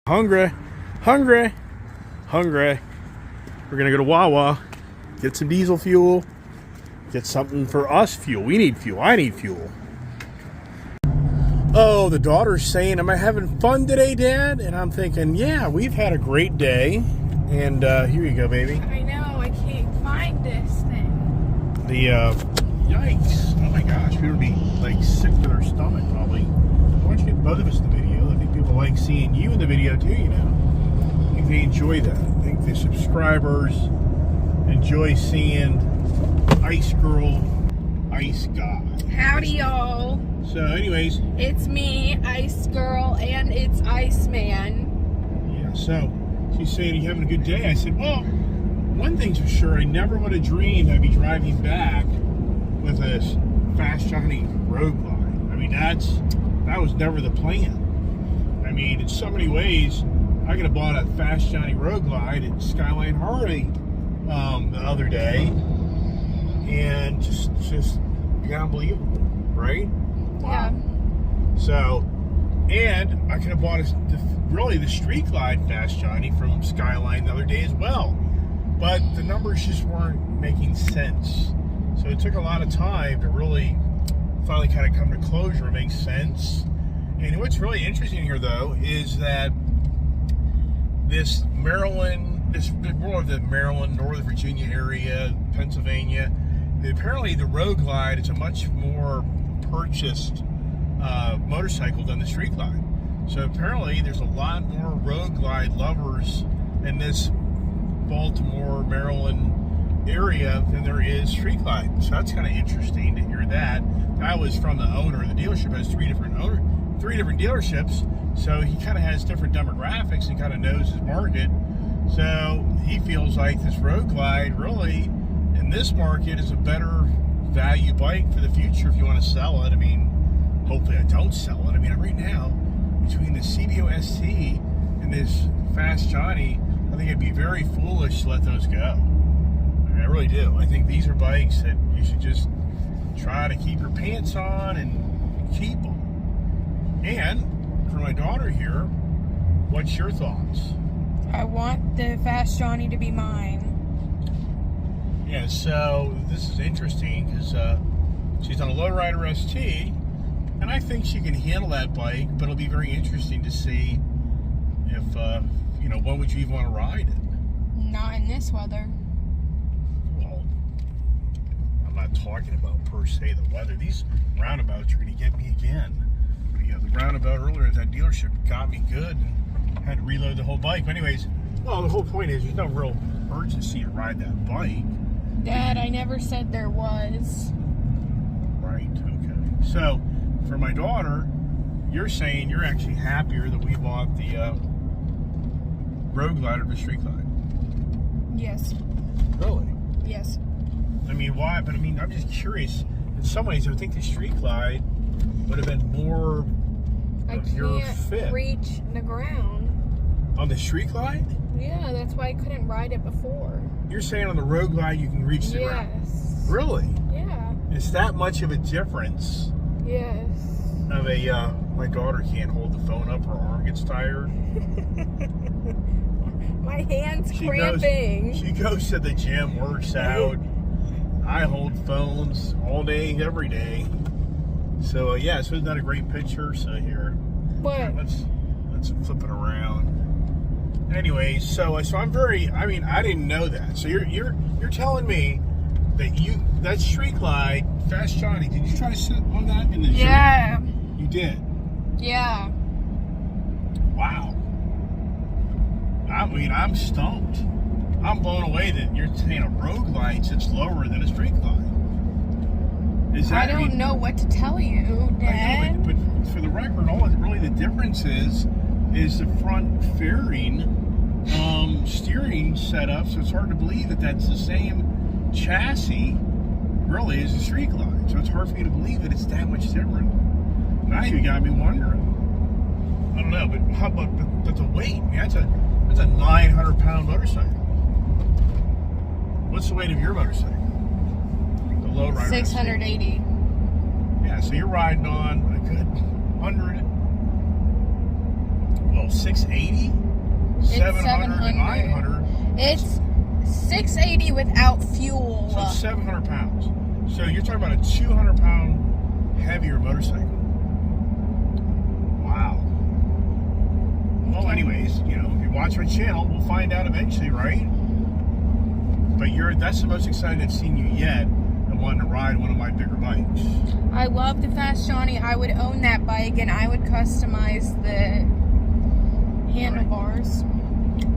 Hungry, hungry, hungry. We're gonna go to Wawa, get some diesel fuel, get something for us fuel. We need fuel. I need fuel. Oh, the daughter's saying, am I having fun today, Dad? And I'm thinking, yeah, we've had a great day. And here you go, baby. I know, I can't find this thing. The, yikes. Oh my gosh, we would be like sick to their stomach probably. Why don't you get both of us in the video? I think people like seeing you in the video too, you know. I think they enjoy that. I think the subscribers enjoy seeing Ice Girl, Ice Guy. Howdy, y'all. So, anyways. It's me, Ice Girl, and it's Iceman. Yeah, so she's saying, are you having a good day? I said, well, one thing's for sure, I never would have dreamed I'd be driving back with a Fast Johnny Road Glide. I mean, that was never the plan. I mean, in so many ways, I could have bought a Fast Johnny Road Glide at Skyline Harley the other day, and just unbelievable, right? Yeah. So, and I could have bought the Street Glide Fast Johnny from Skyline the other day as well, but the numbers just weren't making sense. So it took a lot of time to really finally kind of come to closure and make sense. And what's really interesting here, though, is that this more of the Maryland, Northern Virginia area, Pennsylvania, apparently the Road Glide is a much more purchased motorcycle than the Street Glide. So apparently there's a lot more Road Glide lovers in this Baltimore, Maryland area than there is Street Glide. So that's kind of interesting to hear that. That was from the owner. The dealership has three different dealerships, so he kind of has different demographics and kind of knows his market. So he feels like this Road Glide really in this market is a better value bike for the future if you want to sell it. I mean, hopefully I don't sell it. I mean, right now, between the CBO ST and this Fast Johnny, I think it'd be very foolish to let those go. I mean, I really do. I think these are bikes that you should just try to keep your pants on and keep them. And for my daughter here, what's your thoughts? I want the Fast Johnny to be mine. Yeah, so this is interesting because she's on a Lowrider ST, and I think she can handle that bike, but it'll be very interesting to see if, when would you even want to ride it? Not in this weather. Well, I'm not talking about per se the weather. These roundabouts are going to get me again. The roundabout earlier at that dealership got me good and had to reload the whole bike. But anyways, well, the whole point is there's no real urgency to ride that bike. Dad, I never said there was. Right, okay. So, for my daughter, you're saying you're actually happier that we bought the Road Glide or the Street Glide. Yes. Really? Yes. I mean, why? But I mean, I'm just curious. In some ways, I would think the Street Glide would have been more of your fit. I can't reach the ground. On the Street Glide? Yeah, that's why I couldn't ride it before. You're saying on the Road Glide you can reach the ground? Yes. Really? Yeah. Is that much of a difference? Yes. Of a, my daughter can't hold the phone up, her arm gets tired. My hand's cramping. She goes to the gym, works out. I hold phones all day, every day. So, yeah, so isn't that a great picture? So here, What? let's flip it around. Anyways, so I'm I didn't know that. So you're telling me that that Street Glide, Fast Johnny, did you try to sit on that in the gym? Yeah. You did? Yeah. Wow. I mean, I'm stumped. I'm blown away that you're saying a Road Glide sits lower than a Street Glide. I don't know what to tell you, Dad. I know, but for the record, really the difference is the front fairing steering setup, so it's hard to believe that that's the same chassis, really, as the Street Glide. So it's hard for me to believe that it's that much different. Now you got me wondering. I don't know, but how about but the weight? Man, that's a 900-pound motorcycle. What's the weight of your motorcycle? The Lowrider. 680. Yeah, so you're riding on a good 100. Well, 680, It's 700, 900. It's 680 without fuel. So it's 700 pounds. So you're talking about a 200-pound heavier motorcycle. Wow. Well, anyways, if you watch my channel, we'll find out eventually, right? But that's the most excited I've seen you yet, and wanting to ride one of my bigger bikes. I love the Fast Johnny. I would own that bike, and I would customize the handlebars.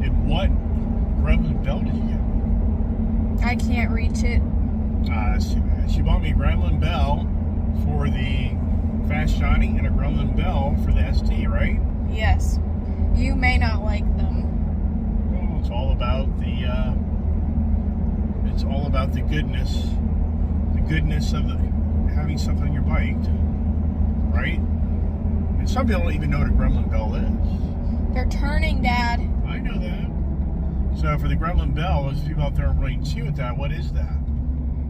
And what Gremlin bell did you get? I can't reach it. That's too bad. She bought me a Gremlin bell for the Fast Johnny and a Gremlin bell for the ST, right? Yes. You may not like them. Well, it's all about the goodness of having something on your bike, right? And some people don't even know what a Gremlin bell is. They're turning, Dad. I know that. So for the Gremlin bell, those people out there really tune with that. What is that?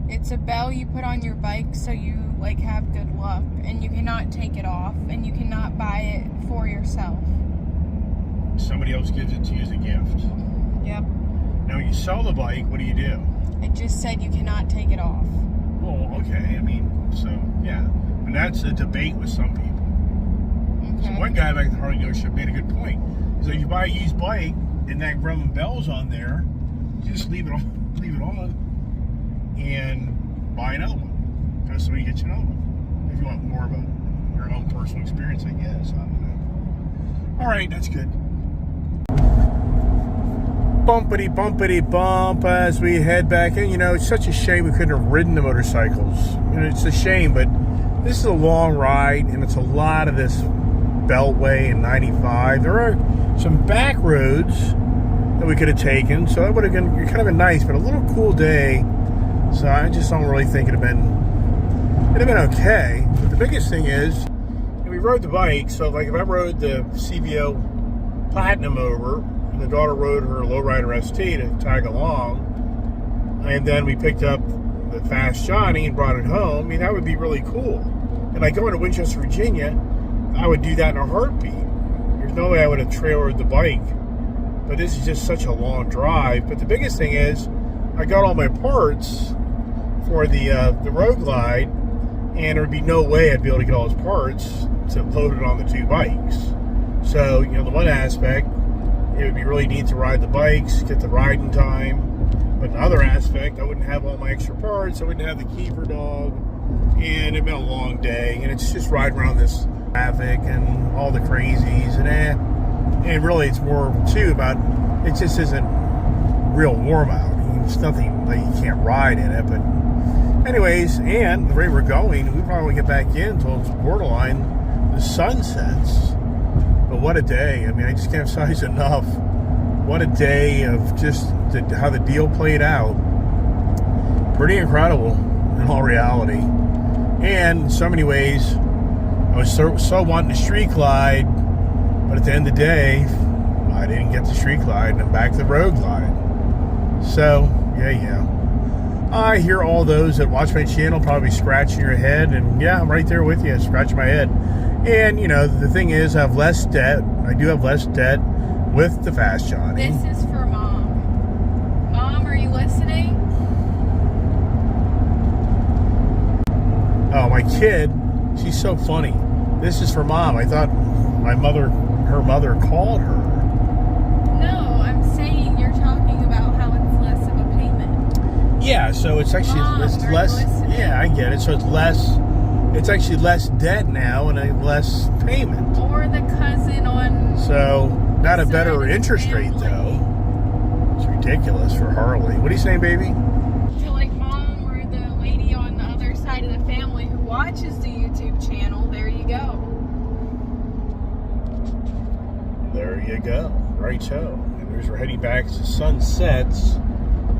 It's a bell you put on your bike so you have good luck, and you cannot take it off, and you cannot buy it for yourself. Somebody else gives it to you as a gift. Yep. Now, when you sell the bike, what do you do? I just said you cannot take it off. Well, okay. I mean, so yeah, and that's a debate with some people. Okay. So one guy back at the Harley dealership made a good point. He's like, you buy a used bike and that Gremlin bell's on there, you just leave it on, and buy another one. Have somebody get you another one. If you want more of your own personal experience, I guess. I don't know. All right, that's good. Bumpity bump as we head back in. It's such a shame we couldn't have ridden the motorcycles. It's a shame, but this is a long ride, and it's a lot of this Beltway and 95. There are some back roads that we could have taken, so that would have been kind of been nice, but a little cool day. So I just don't really think it'd have been okay. But the biggest thing is, we rode the bike. So like if I rode the CVO Platinum over, and the daughter rode her Lowrider ST to tag along, and then we picked up the Fast Johnny and brought it home, that would be really cool. And like going to Winchester, Virginia, I would do that in a heartbeat. There's no way I would have trailered the bike. But this is just such a long drive. But the biggest thing is, I got all my parts for the Road Glide, and there would be no way I'd be able to get all those parts to load it on the two bikes. So, the one aspect, it would be really neat to ride the bikes, get the riding time. But another aspect, I wouldn't have all my extra parts, I wouldn't have the keeper dog, and it'd been a long day, and it's just riding around this traffic and all the crazies, and really it's more too about, it just isn't real warm out. It's nothing that you can't ride in it, but anyways, and the way we're going, we probably won't get back in until it's borderline the sun sets. But what a day. I mean, I just can't emphasize enough. What a day of just how the deal played out. Pretty incredible in all reality. And in so many ways, I was so wanting the Street Glide, but at the end of the day, I didn't get the Street Glide, and I'm back to the Road Glide. So, yeah. I hear all those that watch my channel probably scratching your head, and yeah, I'm right there with you, scratching my head. And, the thing is, I have less debt. I do have less debt with the Fast Johnny. This is for Mom. Mom, are you listening? Oh, my kid, she's so funny. This is for Mom. I thought her mother called her. No, I'm saying you're talking about how it's less of a payment. Yeah, so it's actually Mom, it's are you less. listening? Yeah, I get it. So it's actually less debt now and a less payment. Or the cousin on... So not a better side of the interest rate family. though. It's ridiculous for Harley. What are you saying, baby? So like Mom or the lady on the other side of the family who watches the YouTube channel, there you go. There you go. Right so. And we're heading back as the sun sets,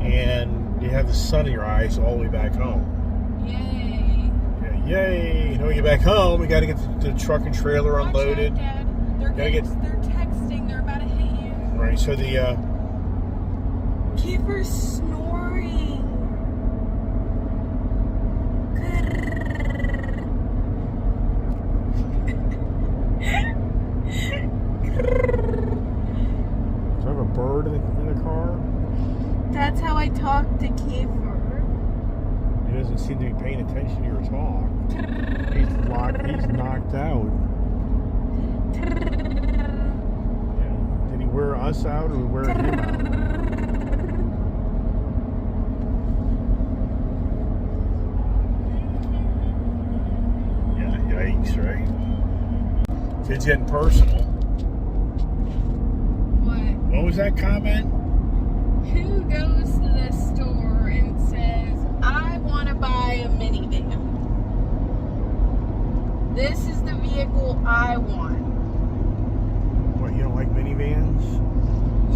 and you have the sun in your eyes all the way back home. Yay. Yeah, yay. When we get back home, we got to get the truck and trailer Watch unloaded. out, Dad. They're texting. They're about to hit you. Right, so the Keeper's snoring. talk to Kiefer. He doesn't seem to be paying attention to your talk. He's knocked out. Yeah. Did he wear us out or wear him out? Yeah, yikes, right? It's getting personal. What was that comment? Who goes to the store and says, I want to buy a minivan? This is the vehicle I want. What, you don't like minivans?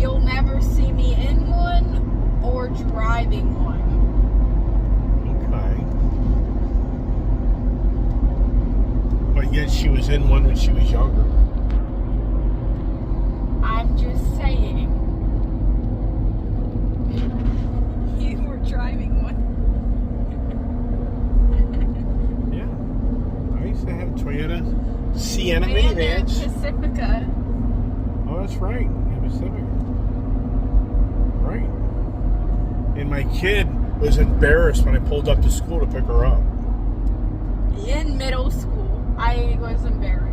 You'll never see me in one or driving one. Okay. But yet she was in one when she was younger. I'm just saying. You were driving one. Yeah. I used to have Toyota Sienna minivans. Pacifica. Oh, that's right. Yeah, Pacifica. Right. And my kid was embarrassed when I pulled up to school to pick her up. In middle school, I was embarrassed.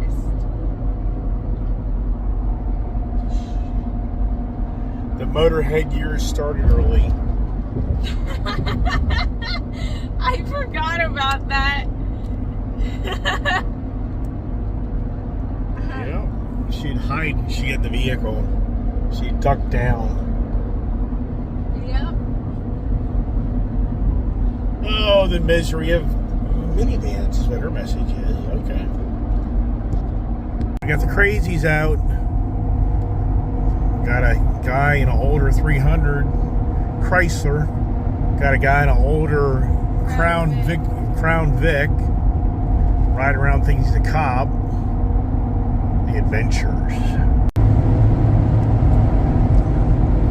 The motorhead years started early. I forgot about that. Yeah. She'd hide when she had the vehicle. She'd duck down. Yep. Oh, the misery of minivans is what her message is. Okay. We got the crazies out. Got a guy in an older 300 Chrysler. Got a guy in an older Crown Vic riding around thinking he's a cop. The adventures.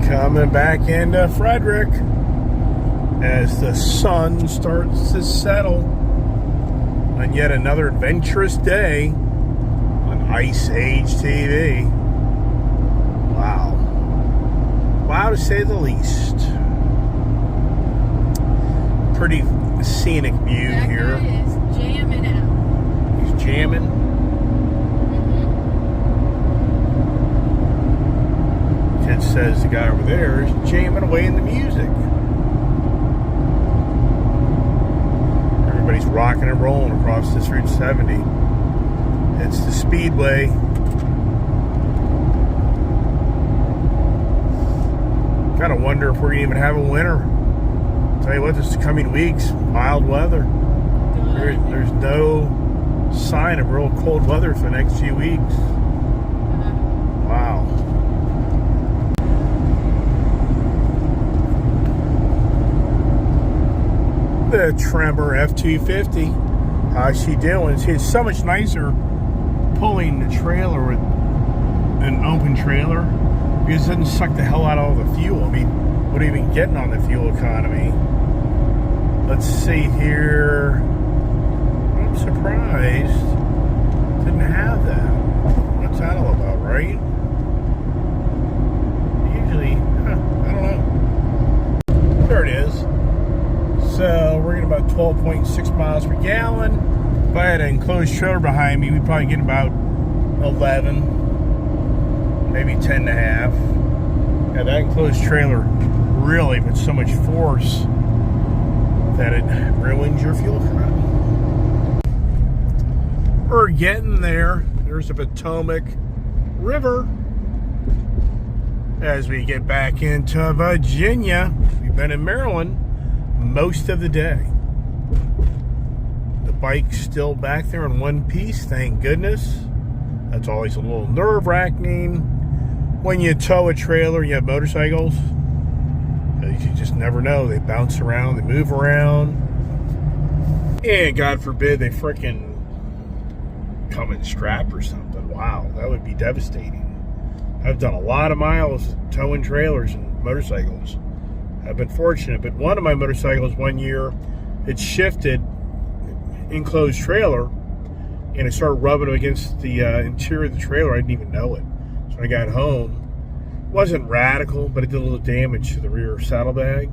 Coming back into Frederick as the sun starts to settle on yet another adventurous day on Ice Age TV. Wow. Wow, to say the least. Pretty scenic view That here. guy is jamming out. He's jamming. Kid says the guy over there is jamming away in the music. Everybody's rocking and rolling across this Route 70. It's the Speedway. Gotta wonder if we're gonna even have a winter. Tell you what, this coming weeks, mild weather. There's no sign of real cold weather for the next few weeks. Wow. The Tremor F250. How's she doing? It's so much nicer pulling the trailer with an open trailer because it doesn't suck the hell out of all the fuel. I mean, what are you even getting on the fuel economy? Let's see here. I'm surprised. Didn't have that. What's that all about, right? Usually, I don't know. There it is. So we're getting about 12.6 miles per gallon. If I had an enclosed trailer behind me, we'd probably get about 11, maybe 10 and a half. Yeah, that enclosed trailer really puts so much force that it ruins your fuel economy. We're getting there. There's the Potomac River. As we get back into Virginia, we've been in Maryland most of the day. The bike's still back there in one piece, thank goodness. That's always a little nerve-wracking when you tow a trailer and you have motorcycles. You just never know. They bounce around, they move around, and God forbid they frickin' come in strapped or something. Wow, that would be devastating. I've done a lot of miles towing trailers and motorcycles. I've been fortunate, but one of my motorcycles one year, it shifted enclosed trailer, and it started rubbing against the interior of the trailer. I didn't even know it. So when I got home, it wasn't radical, but it did a little damage to the rear saddlebag.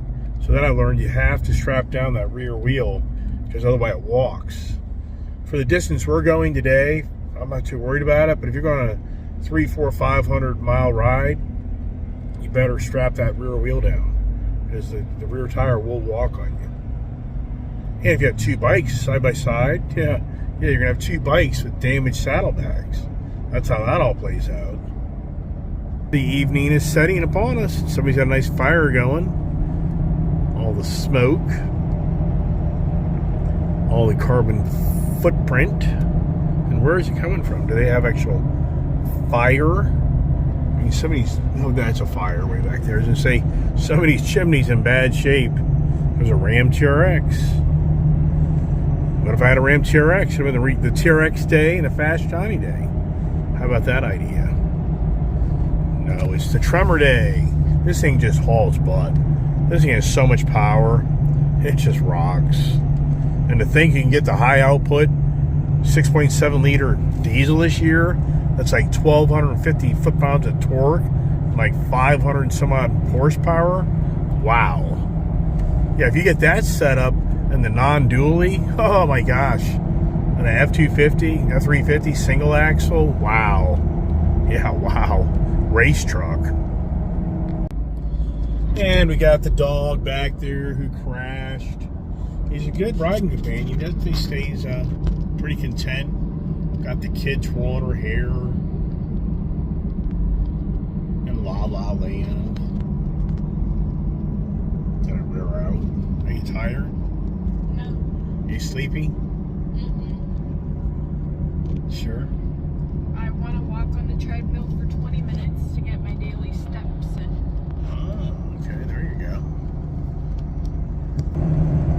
So then I learned you have to strap down that rear wheel because otherwise it walks. For the distance we're going today, I'm not too worried about it, but if you're going on a 300, 400, 500 mile ride, you better strap that rear wheel down because the rear tire will walk on you. And if you have two bikes side by side, yeah, you're gonna have two bikes with damaged saddlebags. That's how that all plays out. The evening is setting upon us. Somebody's got a nice fire going. All the smoke, all the carbon footprint. And where is it coming from? Do they have actual fire? I mean, somebody's, oh, that's a fire way back there. I was gonna say, somebody's chimney's in bad shape. There's a Ram TRX. What if I had a Ram TRX? It would have been the TRX day and a Fast Johnny day. How about that idea? No, it's the Tremor day. This thing just hauls butt. This thing has so much power. It just rocks. And to think you can get the high output 6.7 liter diesel this year, that's like 1,250 foot-pounds of torque, like 500 and some odd horsepower. Wow. Yeah, if you get that set up and the non-dually, oh my gosh. And the F250, F350 single axle, wow. Yeah, wow. Race truck. And we got the dog back there who crashed. He's a good riding companion. He definitely stays pretty content. Got the kid twirling her hair. And La La Land. Gonna rear out. Are you tired? No. Are you sleepy? Mm-mm. Sure. I want to walk on the treadmill for 20 minutes to get my daily steps in. Oh, okay. There you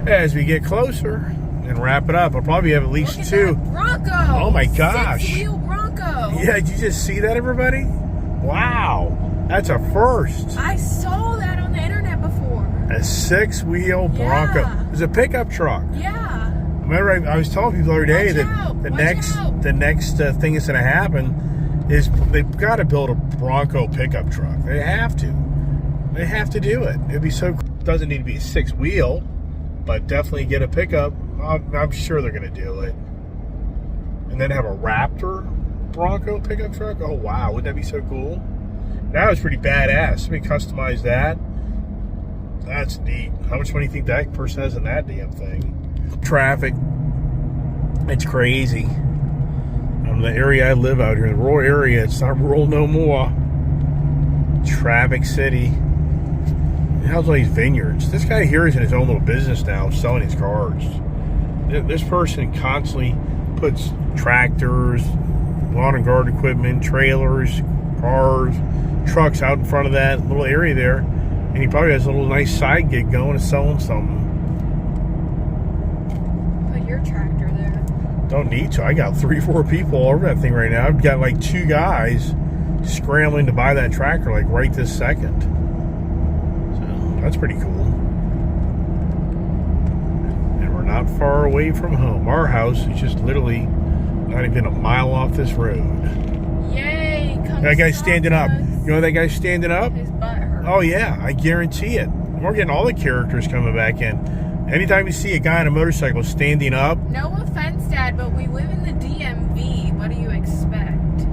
go. As we get closer and wrap it up, I'll probably have at least Look at two. that Bronco! Oh my gosh. 6-wheel Bronco! Yeah, did you just see that, everybody? Wow. That's a first. I saw that on the internet before. A 6-wheel Bronco. Yeah. It's a pickup truck. Yeah. Remember, I was telling people the other day Watch that out, the watch next out. thing that's going to happen is they've got to build a Bronco pickup truck. They have to. They have to do it. It'd be so. Doesn't need to be a 6-wheel, but definitely get a pickup. I'm sure they're going to do it. And then have a Raptor Bronco pickup truck. Oh wow, wouldn't that be so cool? That was pretty badass. Somebody customized that. That's neat. How much money do you think that person has in that damn thing? Traffic. It's crazy. The area I live out here, the rural area, it's not rural no more. Traffic city. How's all these vineyards? This guy here is in his own little business now, selling his cars. This person constantly puts tractors, lawn and garden equipment, trailers, cars, trucks out in front of that little area there. And he probably has a little nice side gig going and selling something. Put your tractor there. Don't need to. I got 3 or 4 people all over that thing right now. I've got like 2 guys scrambling to buy that tractor like right this second. So that's pretty cool. And we're not far away from home. Our house is just literally not even a mile off this road. Yay! Come That guy's stop standing up. us. You know that guy's standing up? His butt hurts. Oh yeah, I guarantee it. We're getting all the characters coming back in. Anytime you see a guy on a motorcycle standing up, No offense, Dad, but we live in the DMV. What do you expect?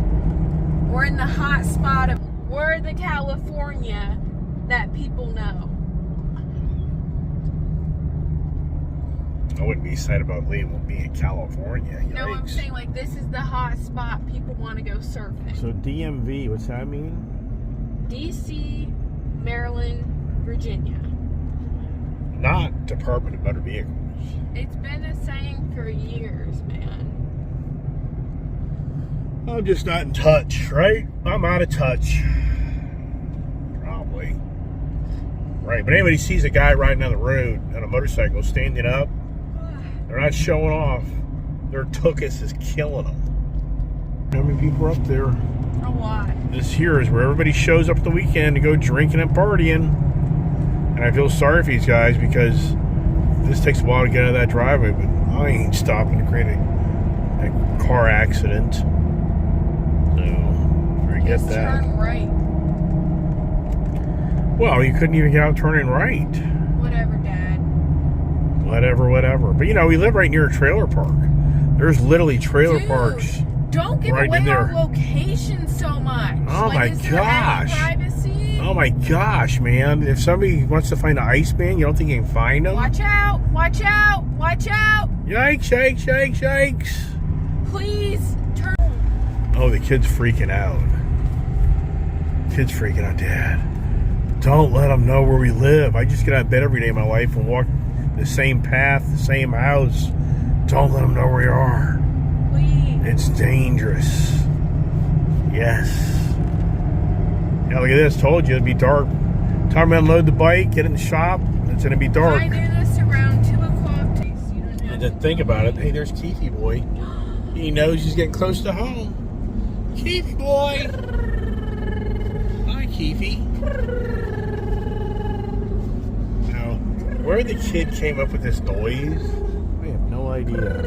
We're in the hot spot of. We're the California that people know. I wouldn't be excited about leaving being in California. No, I'm Yikes. saying like this is the hot spot people want to go surfing. So DMV, what's that mean? DC, Maryland, Virginia. Not Department of Motor Vehicles. It's been a saying for years, man. I'm just not in touch, right? I'm out of touch. Probably. Right, but anybody sees a guy riding down the road on a motorcycle standing up, they're not showing off. Their tuchus is killing them. How many people are up there? A lot. This here is where everybody shows up the weekend to go drinking and partying. And I feel sorry for these guys because this takes a while to get out of that driveway, but I ain't stopping to create a car accident. So, forget Just that. turn right. Well, you couldn't even get out turning right. Whatever. whatever. But you know, we live right near a trailer park. There's literally trailer Dude, parks. Don't give right away in our there. location so much. Oh Like, my is there any gosh. privacy? Oh my gosh, man. If somebody wants to find an Iceman, you don't think you can find them? Watch out! Watch out! Watch out! Yikes, yikes, yikes, yikes. Please turn. Oh, the kid's freaking out. Kid's freaking out, Dad. Don't let them know where we live. I just get out of bed every day of my life and walk the same path, the same house. Don't let them know where we are. Please. It's dangerous. Yes. Yeah, look at this. Told you it'd be dark. Time to unload the bike, get in the shop. It's going to be dark. I do this around 2 o'clock. So you don't have And then think about it. Hey, there's Keithy boy. He knows he's getting close to home. Keithy boy. Hi, Keithy. Now, where the kid came up with this noise, I have no idea.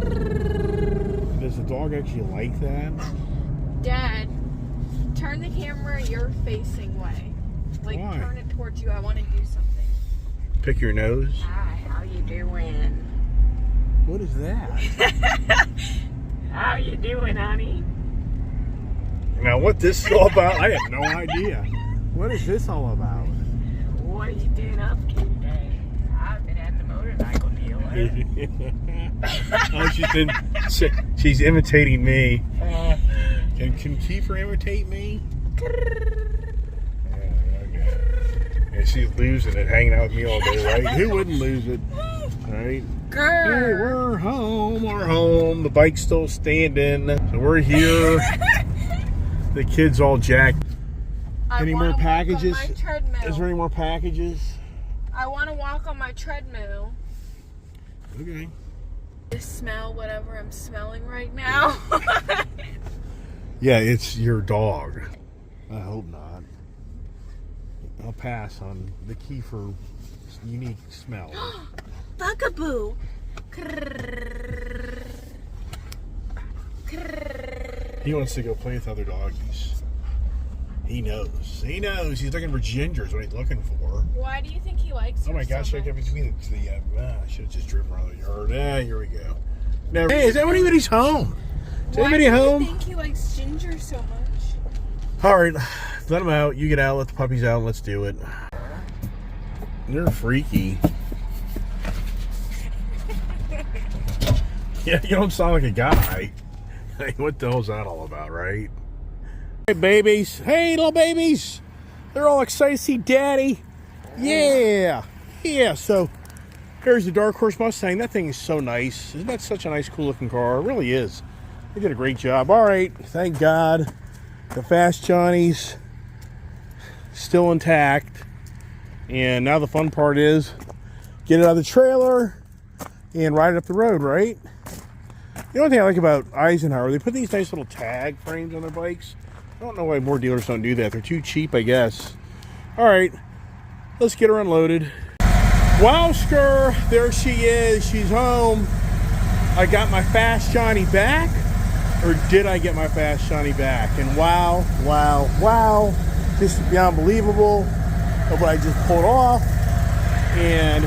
Does the dog actually like that? Dad, turn the camera your facing way. Like, Why? turn it towards you. I want to do something. Pick your nose. Hi, how you doing? What is that? How you doing, honey? Now, what this is all about, I have no idea. What is this all about? What are you doing up to today? I've been at the motorcycle dealer. Oh, she's imitating me. Can Kiefer imitate me? Yeah, okay. And she's losing it, hanging out with me all day, right? Who wouldn't lose it? Right? Girl. Hey, we're home. We're home. The bike's still standing. So we're here. The kid's all jacked. Any more packages? On my treadmill. Is there any more packages? I want to walk on my treadmill. Okay. Just smell whatever I'm smelling right now. Yeah, it's your dog. I hope not. I'll pass on the Kiefer unique smell. Bugaboo. He wants to go play with other doggies. He knows. He knows. He's looking for gingers. What he's looking for. Why do you think he likes Oh my her gosh! so I got much? between the. I should have just driven around the yard. Here we go. Now, hey, is anybody's home? Is anybody Why home? do you think he likes ginger so much? All right, let them out. You get out. Let the puppies out. Let's do it. They're freaky. Yeah, you don't sound like a guy. Hey, what the hell's that all about, right? Hey, babies. Hey, little babies. They're all excited to see Daddy. Yeah. Yeah, so here's the Dark Horse Mustang. That thing is so nice. Isn't that such a nice, cool-looking car? It really is. They did a great job. All right, thank God. The Fast Johnny's still intact. And now the fun part is get it out of the trailer and ride it up the road, right? The only thing I like about Eisenhower, they put these nice little tag frames on their bikes. I don't know why more dealers don't do that. They're too cheap, I guess. All right, let's get her unloaded. Wowsker, there she is. She's home. I got my Fast Johnny back, or did I get my Fast Johnny back? And wow, this is beyond believable of what I just pulled off. And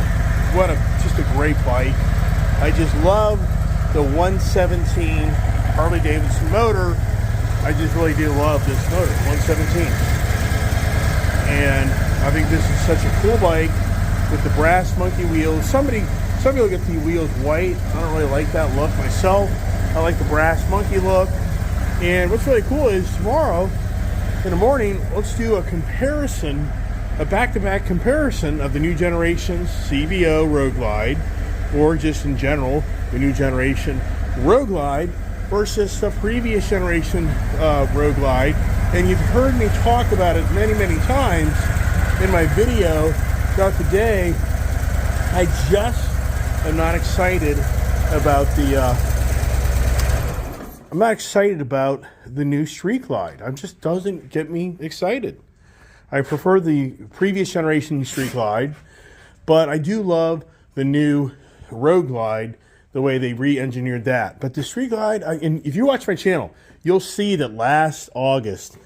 what just a great bike. I just love the 117 Harley Davidson motor. I just really do love this motor, 117. And I think this is such a cool bike with the brass monkey wheels. Some people get the wheels white. I don't really like that look myself. I like the brass monkey look. And what's really cool is tomorrow in the morning, let's do a comparison, a back-to-back comparison of the new generation's CVO Road Glide, or just in general, the new generation Road Glide versus the previous generation Road Glide. And you've heard me talk about it many, many times in my video throughout the day. I just am not excited about the new Street Glide. It just doesn't get me excited. I prefer the previous generation Street Glide, but I do love the new Road Glide, the way they re-engineered that. But the Street Glide, and if you watch my channel, you'll see that last August,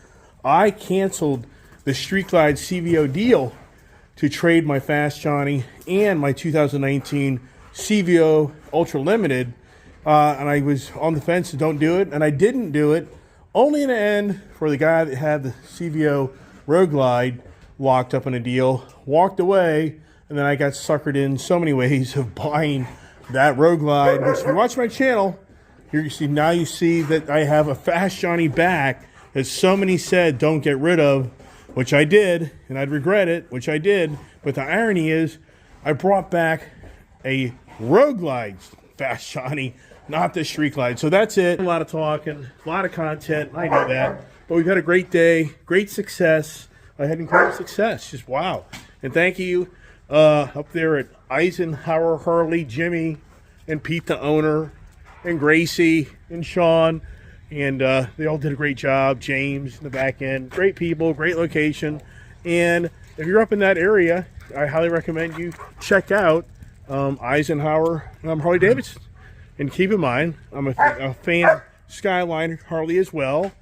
I canceled the Street Glide CVO deal to trade my Fast Johnny and my 2019 CVO Ultra Limited, and I was on the fence to don't do it, and I didn't do it, only in the end for the guy that had the CVO Road Glide locked up in a deal, walked away, and then I got suckered in so many ways of buying that Road Glide, which if you watch my channel, here you see, now you see that I have a Fast Johnny back that so many said don't get rid of, which I did, and I'd regret it, which I did. But the irony is, I brought back a Road Glide Fast Johnny, not the Street Glide. So that's it. A lot of talking, a lot of content. I know that. But we've had a great day, great success. I had incredible success. Just wow. And thank you up there at Eisenhower Harley, Jimmy and Pete, the owner, and Gracie and Sean. And they all did a great job. James in the back end. Great people, great location. And if you're up in that area, I highly recommend you check out Eisenhower Harley Davidson. And keep in mind, I'm a fan of Skyline Harley as well.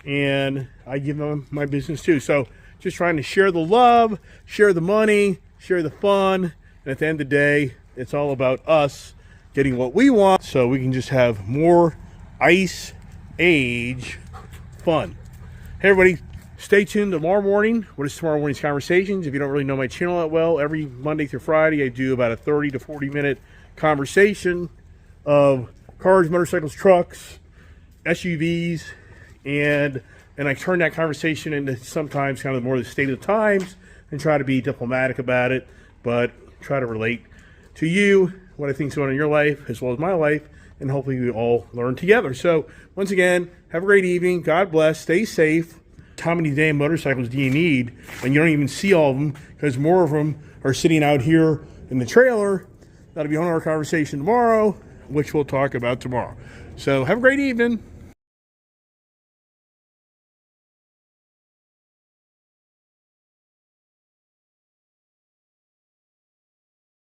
And I give them my business too. So just trying to share the love, share the money, share the fun. And at the end of the day, it's all about us getting what we want so we can just have more ice age fun. Hey everybody, stay tuned tomorrow morning. What is tomorrow morning's conversations? If you don't really know my channel that well, every Monday through Friday I do about a 30 to 40 minute conversation of cars, motorcycles, trucks, SUVs, and I turn that conversation into sometimes kind of more the state of the times and try to be diplomatic about it, but try to relate to you what I think is going on in your life as well as my life, and hopefully we all learn together. So once again, have a great evening. God bless. Stay safe. How many damn motorcycles do you need? And you don't even see all of them because more of them are sitting out here in the trailer. That'll be on our conversation tomorrow, which we'll talk about tomorrow. So have a great evening.